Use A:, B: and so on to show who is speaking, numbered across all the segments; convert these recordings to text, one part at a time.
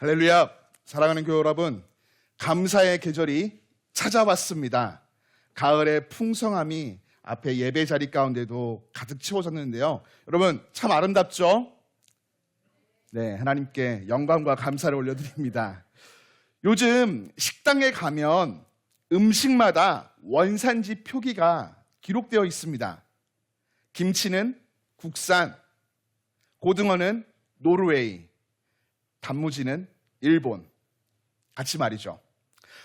A: 할렐루야. 사랑하는 교회 여러분, 감사의 계절이 찾아왔습니다. 가을의 풍성함이 앞에 예배 자리 가운데도 가득 채워졌는데요. 여러분 참 아름답죠? 네, 하나님께 영광과 감사를 올려드립니다. 요즘 식당에 가면 음식마다 원산지 표기가 기록되어 있습니다. 김치는 국산, 고등어는 노르웨이, 단무지는 일본. 같이 말이죠.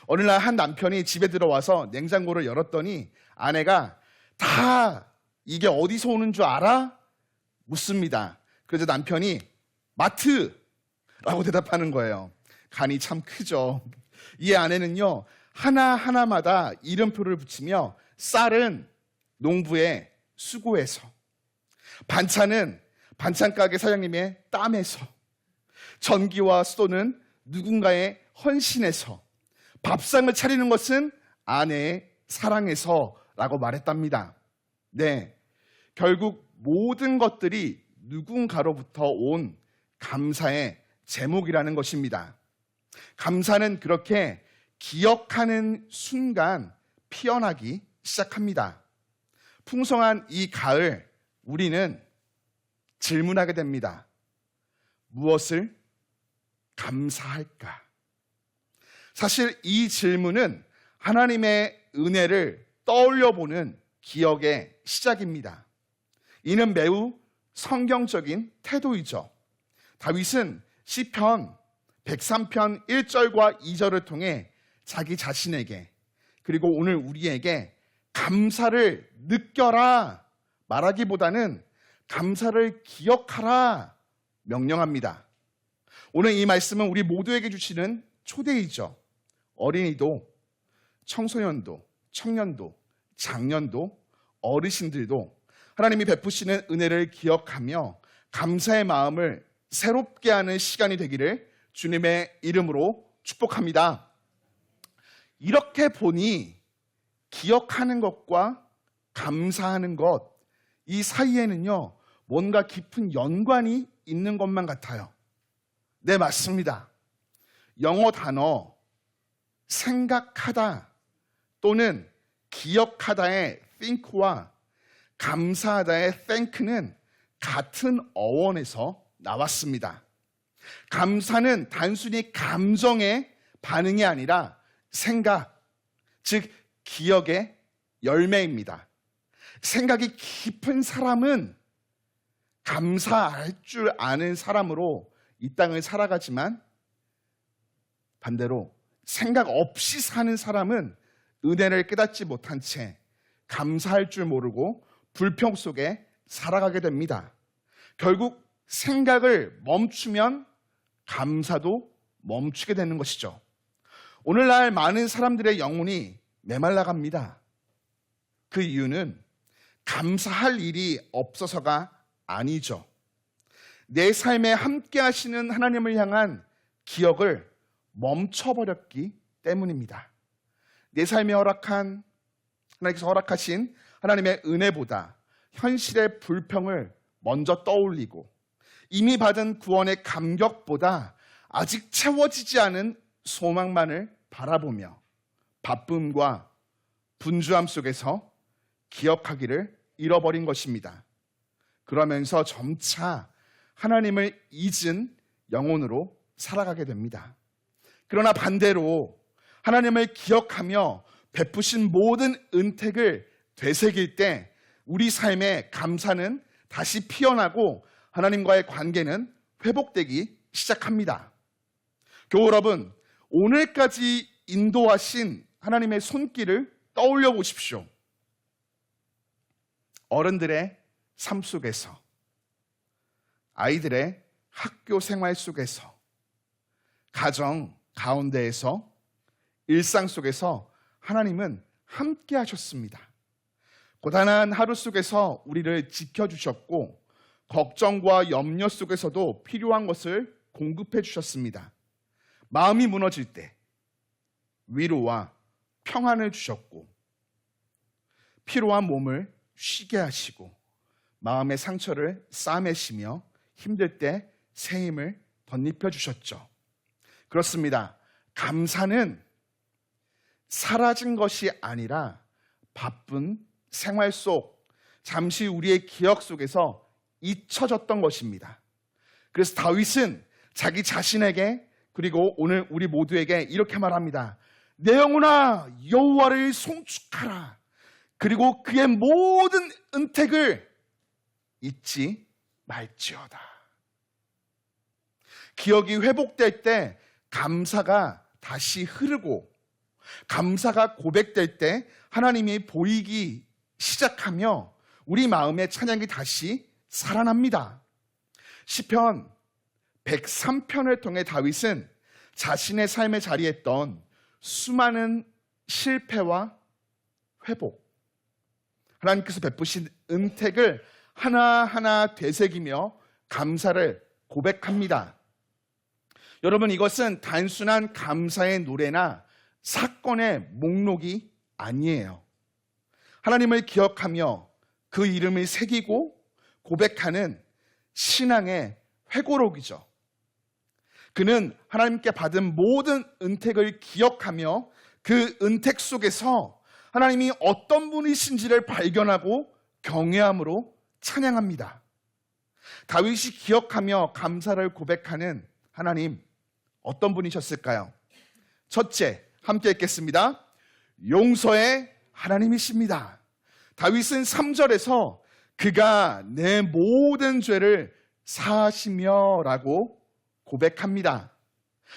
A: 어느 날 한 남편이 집에 들어와서 냉장고를 열었더니 아내가 다 이게 어디서 오는 줄 알아? 묻습니다. 그래서 남편이 마트라고 대답하는 거예요. 간이 참 크죠. 이 아내는요, 하나하나마다 이름표를 붙이며 쌀은 농부의 수고에서, 반찬은 반찬 가게 사장님의 땀에서, 전기와 수도는 누군가의 헌신에서, 밥상을 차리는 것은 아내의 사랑에서라고 말했답니다. 네, 결국 모든 것들이 누군가로부터 온 감사의 제목이라는 것입니다. 감사는 그렇게 기억하는 순간 피어나기 시작합니다. 풍성한 이 가을, 우리는 질문하게 됩니다. 무엇을 감사할까? 사실 이 질문은 하나님의 은혜를 떠올려보는 기억의 시작입니다. 이는 매우 성경적인 태도이죠. 다윗은 시편 103편 1절과 2절을 통해 자기 자신에게, 그리고 오늘 우리에게 감사를 느껴라 말하기보다는 감사를 기억하라 명령합니다. 오늘 이 말씀은 우리 모두에게 주시는 초대이죠. 어린이도, 청소년도, 청년도, 장년도, 어르신들도 하나님이 베푸시는 은혜를 기억하며 감사의 마음을 새롭게 하는 시간이 되기를 주님의 이름으로 축복합니다. 이렇게 보니 기억하는 것과 감사하는 것, 이 사이에는요, 뭔가 깊은 연관이 있는 것만 같아요. 네, 맞습니다. 영어 단어 생각하다 또는 기억하다의 think와 감사하다의 thank는 같은 어원에서 나왔습니다. 감사는 단순히 감정의 반응이 아니라 생각, 즉 기억의 열매입니다. 생각이 깊은 사람은 감사할 줄 아는 사람으로 이 땅을 살아가지만, 반대로 생각 없이 사는 사람은 은혜를 깨닫지 못한 채 감사할 줄 모르고 불평 속에 살아가게 됩니다. 결국 생각을 멈추면 감사도 멈추게 되는 것이죠. 오늘날 많은 사람들의 영혼이 메말라갑니다. 그 이유는 감사할 일이 없어서가 아니죠. 내 삶에 함께 하시는 하나님을 향한 기억을 멈춰버렸기 때문입니다. 내 삶에 하나님께서 허락하신 하나님의 은혜보다 현실의 불평을 먼저 떠올리고, 이미 받은 구원의 감격보다 아직 채워지지 않은 소망만을 바라보며 바쁨과 분주함 속에서 기억하기를 잃어버린 것입니다. 그러면서 점차 하나님을 잊은 영혼으로 살아가게 됩니다. 그러나 반대로 하나님을 기억하며 베푸신 모든 은택을 되새길 때 우리 삶의 감사는 다시 피어나고 하나님과의 관계는 회복되기 시작합니다. 교우 여러분, 오늘까지 인도하신 하나님의 손길을 떠올려 보십시오. 어른들의 삶 속에서, 아이들의 학교 생활 속에서, 가정 가운데에서, 일상 속에서 하나님은 함께 하셨습니다. 고단한 하루 속에서 우리를 지켜주셨고, 걱정과 염려 속에서도 필요한 것을 공급해 주셨습니다. 마음이 무너질 때 위로와 평안을 주셨고, 피로한 몸을 쉬게 하시고, 마음의 상처를 싸매시며 힘들 때 새 힘을 덧입혀 주셨죠. 그렇습니다. 감사는 사라진 것이 아니라 바쁜 생활 속 잠시 우리의 기억 속에서 잊혀졌던 것입니다. 그래서 다윗은 자기 자신에게 그리고 오늘 우리 모두에게 이렇게 말합니다. 내 영혼아 여호와를 송축하라. 그리고 그의 모든 은택을 잊지 말지어다. 기억이 회복될 때 감사가 다시 흐르고 감사가 고백될 때 하나님이 보이기 시작하며 우리 마음에 찬양이 다시 살아납니다. 시편 103편을 통해 다윗은 자신의 삶에 자리했던 수많은 실패와 회복, 하나님께서 베푸신 은택을 하나하나 되새기며 감사를 고백합니다. 여러분, 이것은 단순한 감사의 노래나 사건의 목록이 아니에요. 하나님을 기억하며 그 이름을 새기고 고백하는 신앙의 회고록이죠. 그는 하나님께 받은 모든 은택을 기억하며 그 은택 속에서 하나님이 어떤 분이신지를 발견하고 경외함으로 찬양합니다. 다윗이 기억하며 감사를 고백하는 하나님, 어떤 분이셨을까요? 첫째, 함께 읽겠습니다. 용서의 하나님이십니다. 다윗은 3절에서 그가 내 모든 죄를 사하시며 라고 고백합니다.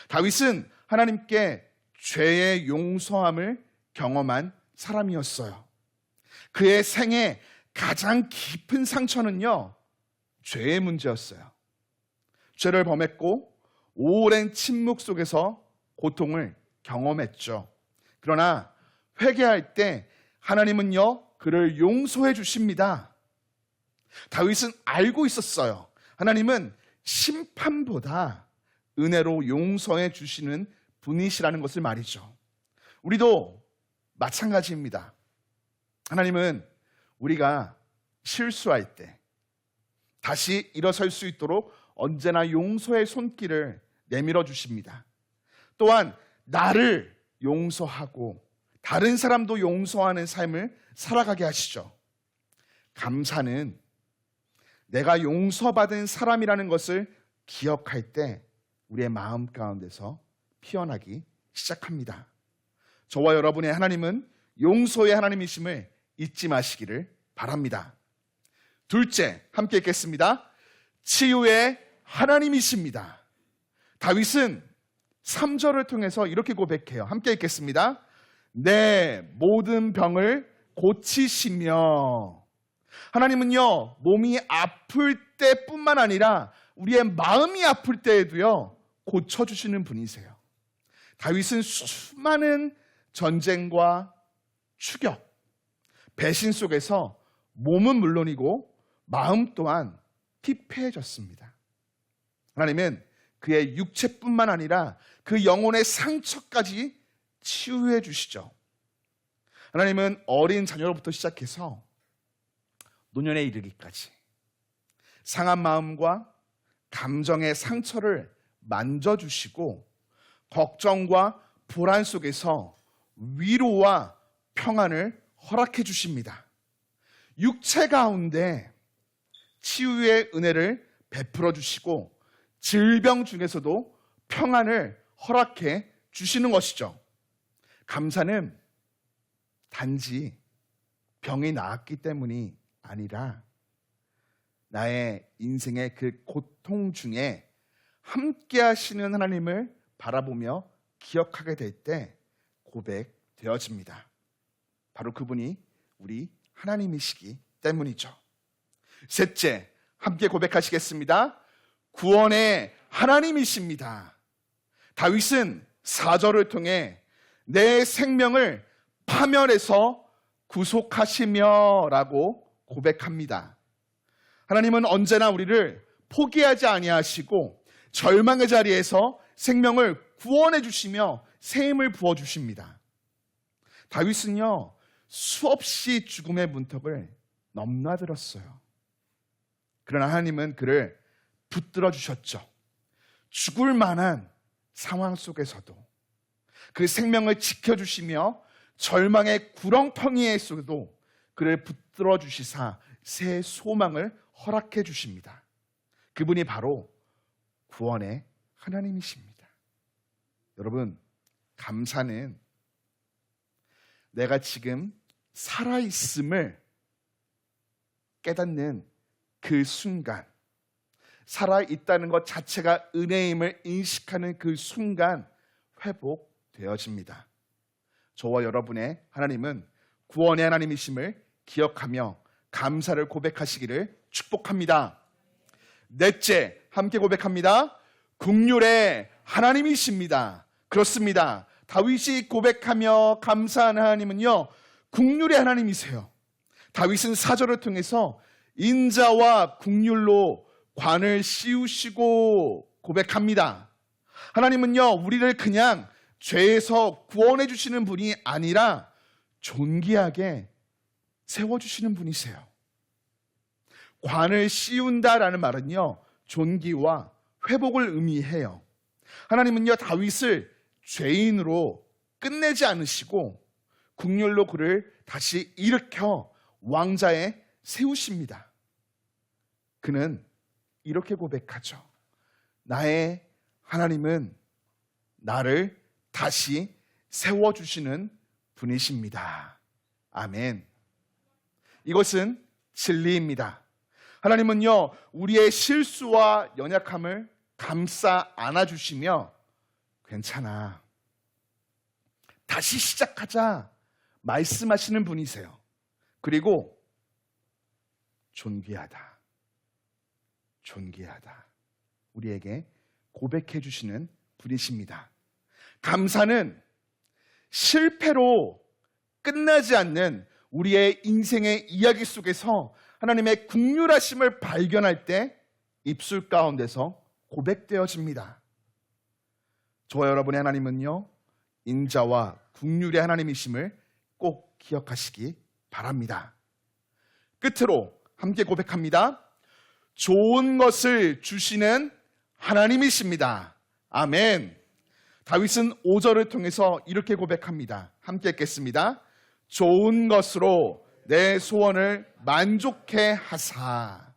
A: 다윗은 하나님께 죄의 용서함을 경험한 사람이었어요. 그의 생애 가장 깊은 상처는요, 죄의 문제였어요. 죄를 범했고 오랜 침묵 속에서 고통을 경험했죠. 그러나 회개할 때 하나님은요, 그를 용서해 주십니다. 다윗은 알고 있었어요. 하나님은 심판보다 은혜로 용서해 주시는 분이시라는 것을 말이죠. 우리도 마찬가지입니다. 하나님은 우리가 실수할 때 다시 일어설 수 있도록 언제나 용서의 손길을 내밀어 주십니다. 또한 나를 용서하고 다른 사람도 용서하는 삶을 살아가게 하시죠. 감사는 내가 용서받은 사람이라는 것을 기억할 때 우리의 마음 가운데서 피어나기 시작합니다. 저와 여러분의 하나님은 용서의 하나님이심을 잊지 마시기를 바랍니다. 둘째, 함께 읽겠습니다. 치유의 하나님이십니다. 다윗은 3절을 통해서 이렇게 고백해요. 함께 읽겠습니다. 내 모든 병을 고치시며. 하나님은요, 몸이 아플 때뿐만 아니라 우리의 마음이 아플 때에도요, 고쳐주시는 분이세요. 다윗은 수많은 전쟁과 추격, 배신 속에서 몸은 물론이고 마음 또한 피폐해졌습니다. 하나님은 그의 육체뿐만 아니라 그 영혼의 상처까지 치유해 주시죠. 하나님은 어린 자녀로부터 시작해서 노년에 이르기까지 상한 마음과 감정의 상처를 만져주시고 걱정과 불안 속에서 위로와 평안을 허락해 주십니다. 육체 가운데 치유의 은혜를 베풀어 주시고 질병 중에서도 평안을 허락해 주시는 것이죠. 감사는 단지 병이 나았기 때문이 아니라 나의 인생의 그 고통 중에 함께 하시는 하나님을 바라보며 기억하게 될 때 고백되어집니다. 바로 그분이 우리 하나님이시기 때문이죠. 셋째, 함께 고백하시겠습니다. 구원의 하나님이십니다. 다윗은 4절을 통해 내 생명을 파멸해서 구속하시며 라고 고백합니다. 하나님은 언제나 우리를 포기하지 아니하시고 절망의 자리에서 생명을 구원해 주시며 새 힘을 부어 주십니다. 다윗은요, 수없이 죽음의 문턱을 넘나들었어요. 그러나 하나님은 그를 붙들어 주셨죠. 죽을 만한 상황 속에서도 그 생명을 지켜주시며 절망의 구렁텅이 속에도 그를 붙들어 주시사 새 소망을 허락해 주십니다. 그분이 바로 구원의 하나님이십니다. 여러분, 감사는 내가 지금 살아있음을 깨닫는 그 순간, 살아있다는 것 자체가 은혜임을 인식하는 그 순간 회복되어집니다. 저와 여러분의 하나님은 구원의 하나님이심을 기억하며 감사를 고백하시기를 축복합니다. 넷째, 함께 고백합니다. 긍휼의 하나님이십니다. 그렇습니다. 다윗이 고백하며 감사하는 하나님은요, 긍휼의 하나님이세요. 다윗은 사절을 통해서 인자와 긍휼로 관을 씌우시고 고백합니다. 하나님은요, 우리를 그냥 죄에서 구원해 주시는 분이 아니라 존귀하게 세워주시는 분이세요. 관을 씌운다라는 말은요, 존귀와 회복을 의미해요. 하나님은요, 다윗을 죄인으로 끝내지 않으시고 긍휼로 그를 다시 일으켜 왕자에 세우십니다. 그는 이렇게 고백하죠. 나의 하나님은 나를 다시 세워주시는 분이십니다. 아멘. 이것은 진리입니다. 하나님은요, 우리의 실수와 연약함을 감싸 안아주시며 괜찮아, 다시 시작하자 말씀하시는 분이세요. 그리고 존귀하다, 존귀하다 우리에게 고백해 주시는 분이십니다. 감사는 실패로 끝나지 않는 우리의 인생의 이야기 속에서 하나님의 긍휼하심을 발견할 때 입술 가운데서 고백되어집니다. 저와 여러분의 하나님은요, 인자와 긍휼의 하나님이심을 꼭 기억하시기 바랍니다. 끝으로 함께 고백합니다. 좋은 것을 주시는 하나님이십니다. 아멘. 다윗은 5절을 통해서 이렇게 고백합니다. 함께 읽겠습니다. 좋은 것으로 내 소원을 만족해 하사.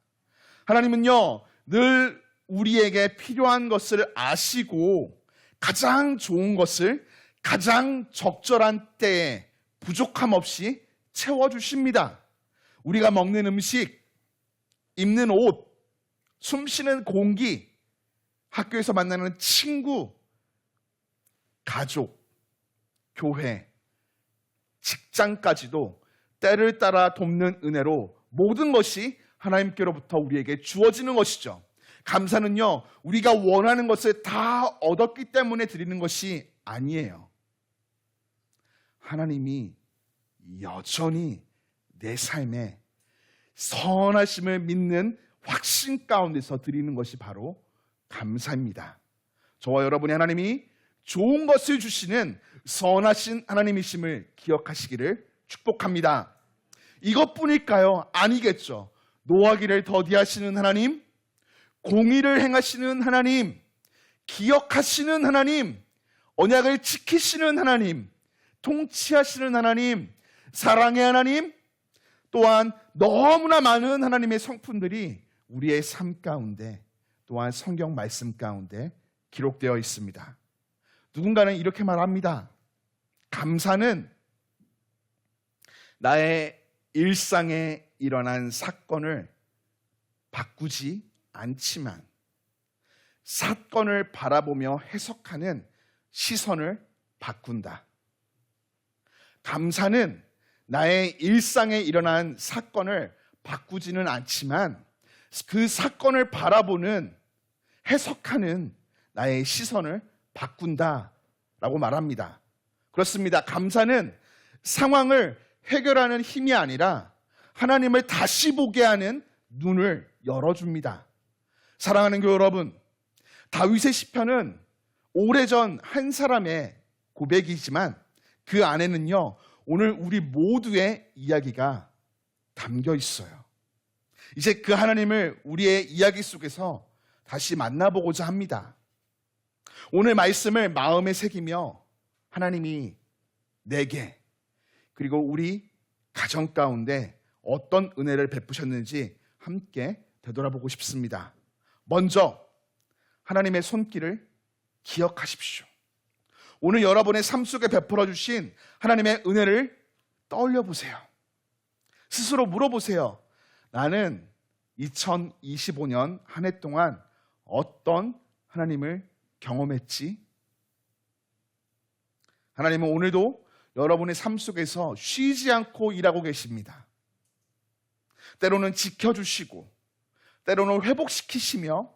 A: 하나님은요, 늘 우리에게 필요한 것을 아시고 가장 좋은 것을 가장 적절한 때에 부족함 없이 채워주십니다. 우리가 먹는 음식, 입는 옷, 숨쉬는 공기, 학교에서 만나는 친구, 가족, 교회, 직장까지도 때를 따라 돕는 은혜로 모든 것이 하나님께로부터 우리에게 주어지는 것이죠. 감사는요, 우리가 원하는 것을 다 얻었기 때문에 드리는 것이 아니에요. 하나님이 여전히 내 삶에 선하심을 믿는 확신 가운데서 드리는 것이 바로 감사입니다. 저와 여러분의 하나님이 좋은 것을 주시는 선하신 하나님이심을 기억하시기를 축복합니다. 이것뿐일까요? 아니겠죠. 노하기를 더디하시는 하나님, 공의를 행하시는 하나님, 기억하시는 하나님, 언약을 지키시는 하나님, 통치하시는 하나님, 사랑의 하나님, 또한 너무나 많은 하나님의 성품들이 우리의 삶 가운데, 또한 성경 말씀 가운데 기록되어 있습니다. 누군가는 이렇게 말합니다. 감사는 나의 일상에 일어난 사건을 바꾸지 않지만 사건을 바라보며 해석하는 시선을 바꾼다. 감사는 나의 일상에 일어난 사건을 바꾸지는 않지만 그 사건을 바라보는, 해석하는 나의 시선을 바꾼다라고 말합니다. 그렇습니다. 감사는 상황을 해결하는 힘이 아니라 하나님을 다시 보게 하는 눈을 열어줍니다. 사랑하는 교회 여러분, 다윗의 시편은 오래전 한 사람의 고백이지만 그 안에는요, 오늘 우리 모두의 이야기가 담겨 있어요. 이제 그 하나님을 우리의 이야기 속에서 다시 만나보고자 합니다. 오늘 말씀을 마음에 새기며 하나님이 내게 그리고 우리 가정 가운데 어떤 은혜를 베푸셨는지 함께 되돌아보고 싶습니다. 먼저 하나님의 손길을 기억하십시오. 오늘 여러분의 삶 속에 베풀어 주신 하나님의 은혜를 떠올려 보세요. 스스로 물어보세요. 나는 2025년 한 해 동안 어떤 하나님을 경험했지? 하나님은 오늘도 여러분의 삶 속에서 쉬지 않고 일하고 계십니다. 때로는 지켜주시고, 때로는 회복시키시며,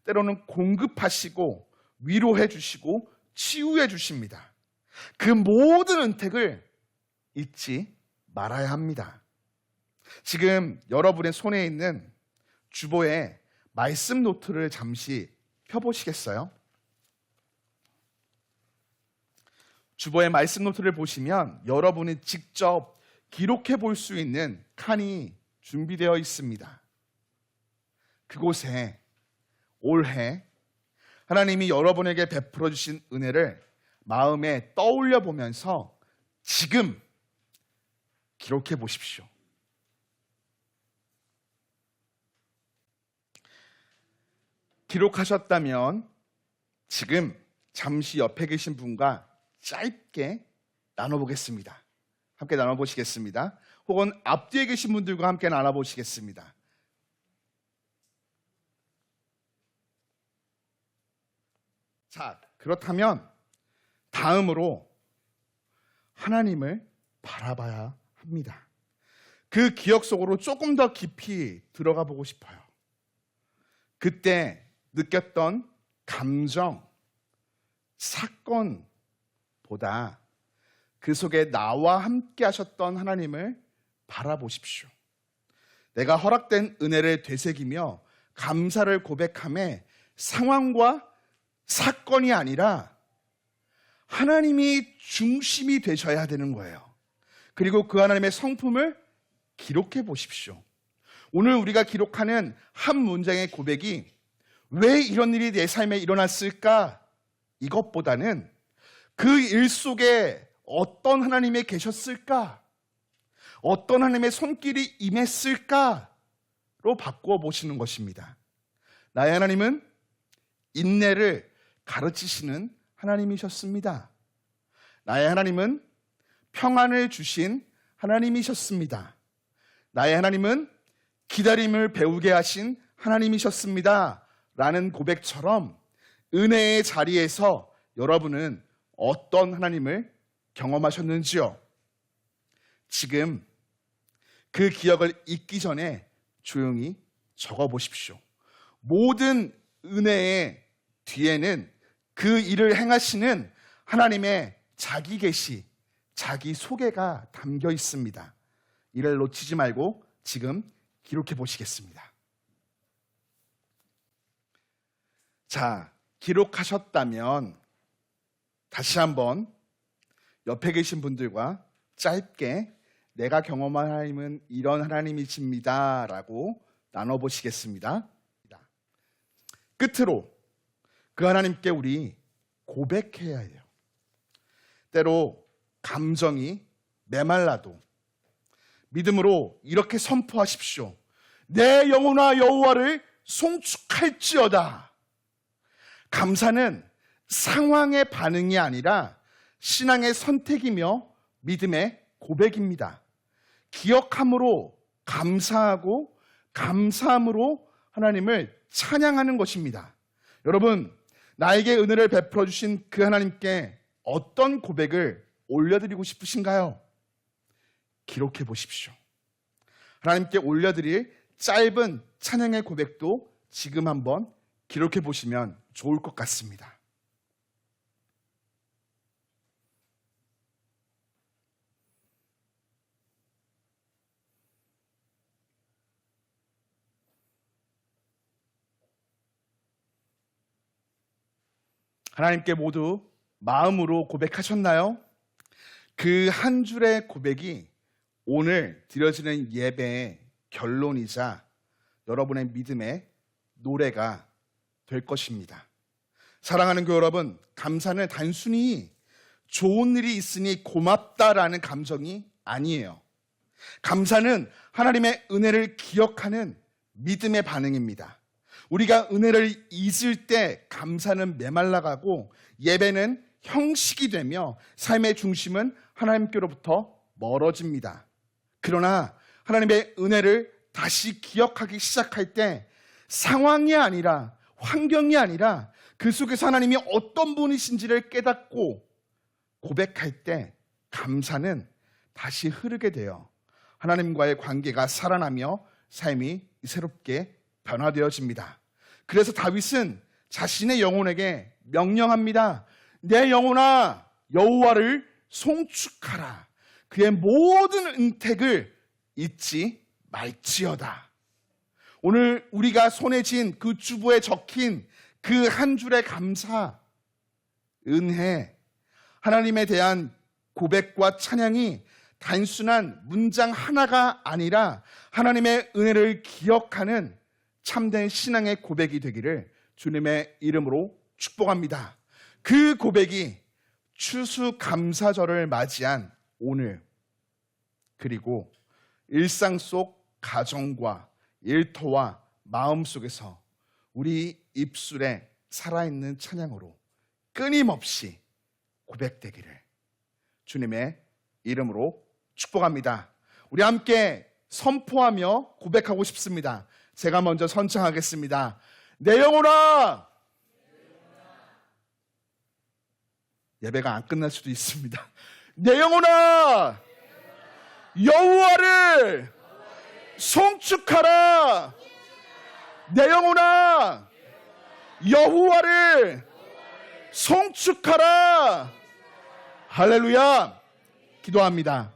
A: 때로는 공급하시고, 위로해 주시고, 치유해 주십니다. 그 모든 은택을 잊지 말아야 합니다. 지금 여러분의 손에 있는 주보에 말씀 노트를 잠시 펴보시겠어요? 주보의 말씀 노트를 보시면 여러분이 직접 기록해 볼 수 있는 칸이 준비되어 있습니다. 그곳에 올해 하나님이 여러분에게 베풀어 주신 은혜를 마음에 떠올려 보면서 지금 기록해 보십시오. 기록하셨다면 지금 잠시 옆에 계신 분과 짧게 나눠보겠습니다. 함께 나눠보시겠습니다. 혹은 앞뒤에 계신 분들과 함께 나눠보시겠습니다. 자, 그렇다면 다음으로 하나님을 바라봐야 합니다. 그 기억 속으로 조금 더 깊이 들어가 보고 싶어요. 그때 느꼈던 감정, 사건보다 그 속에 나와 함께 하셨던 하나님을 바라보십시오. 내가 허락된 은혜를 되새기며 감사를 고백함에 상황과 사건이 아니라 하나님이 중심이 되셔야 되는 거예요. 그리고 그 하나님의 성품을 기록해 보십시오. 오늘 우리가 기록하는 한 문장의 고백이 왜 이런 일이 내 삶에 일어났을까? 이것보다는 그 일 속에 어떤 하나님이 계셨을까? 어떤 하나님의 손길이 임했을까로 바꾸어 보시는 것입니다. 나의 하나님은 인내를 가르치시는 하나님이셨습니다. 나의 하나님은 평안을 주신 하나님이셨습니다. 나의 하나님은 기다림을 배우게 하신 하나님이셨습니다. 라는 고백처럼 은혜의 자리에서 여러분은 어떤 하나님을 경험하셨는지요? 지금 그 기억을 잊기 전에 조용히 적어 보십시오. 모든 은혜의 뒤에는 그 일을 행하시는 하나님의 자기 계시, 자기 소개가 담겨 있습니다. 이를 놓치지 말고 지금 기록해 보시겠습니다. 자, 기록하셨다면 다시 한번 옆에 계신 분들과 짧게 내가 경험한 하나님은 이런 하나님이십니다 라고 나눠보시겠습니다. 끝으로 그 하나님께 우리 고백해야 해요. 때로 감정이 메말라도 믿음으로 이렇게 선포하십시오. 내 영혼아 여호와를 송축할지어다. 감사는 상황의 반응이 아니라 신앙의 선택이며 믿음의 고백입니다. 기억함으로 감사하고 감사함으로 하나님을 찬양하는 것입니다. 여러분, 나에게 은혜를 베풀어 주신 그 하나님께 어떤 고백을 올려드리고 싶으신가요? 기록해 보십시오. 하나님께 올려드릴 짧은 찬양의 고백도 지금 한번 기록해 보시면 좋을 것 같습니다. 하나님께 모두 마음으로 고백하셨나요? 그 한 줄의 고백이 오늘 드려지는 예배의 결론이자 여러분의 믿음의 노래가 될 것입니다. 사랑하는 교회 여러분, 감사는 단순히 좋은 일이 있으니 고맙다라는 감정이 아니에요. 감사는 하나님의 은혜를 기억하는 믿음의 반응입니다. 우리가 은혜를 잊을 때 감사는 메말라가고 예배는 형식이 되며 삶의 중심은 하나님께로부터 멀어집니다. 그러나 하나님의 은혜를 다시 기억하기 시작할 때 상황이 아니라, 환경이 아니라 그 속에서 하나님이 어떤 분이신지를 깨닫고 고백할 때 감사는 다시 흐르게 돼요. 하나님과의 관계가 살아나며 삶이 새롭게 변화되어집니다. 그래서 다윗은 자신의 영혼에게 명령합니다. 내 영혼아, 여호와를 송축하라. 그의 모든 은택을 잊지 말지어다. 오늘 우리가 손에 쥔 그 주보에 적힌 그 한 줄의 감사, 은혜, 하나님에 대한 고백과 찬양이 단순한 문장 하나가 아니라 하나님의 은혜를 기억하는 참된 신앙의 고백이 되기를 주님의 이름으로 축복합니다. 그 고백이 추수감사절을 맞이한 오늘, 그리고 일상 속 가정과 일터와 마음 속에서 우리 입술에 살아있는 찬양으로 끊임없이 고백되기를 주님의 이름으로 축복합니다. 우리 함께 선포하며 고백하고 싶습니다. 제가 먼저 선창하겠습니다. 내 영혼아! 예배가 안 끝날 수도 있습니다. 내 영혼아! 여호와를 송축하라! 내 영혼아! 여호와를 송축하라! 할렐루야! 기도합니다.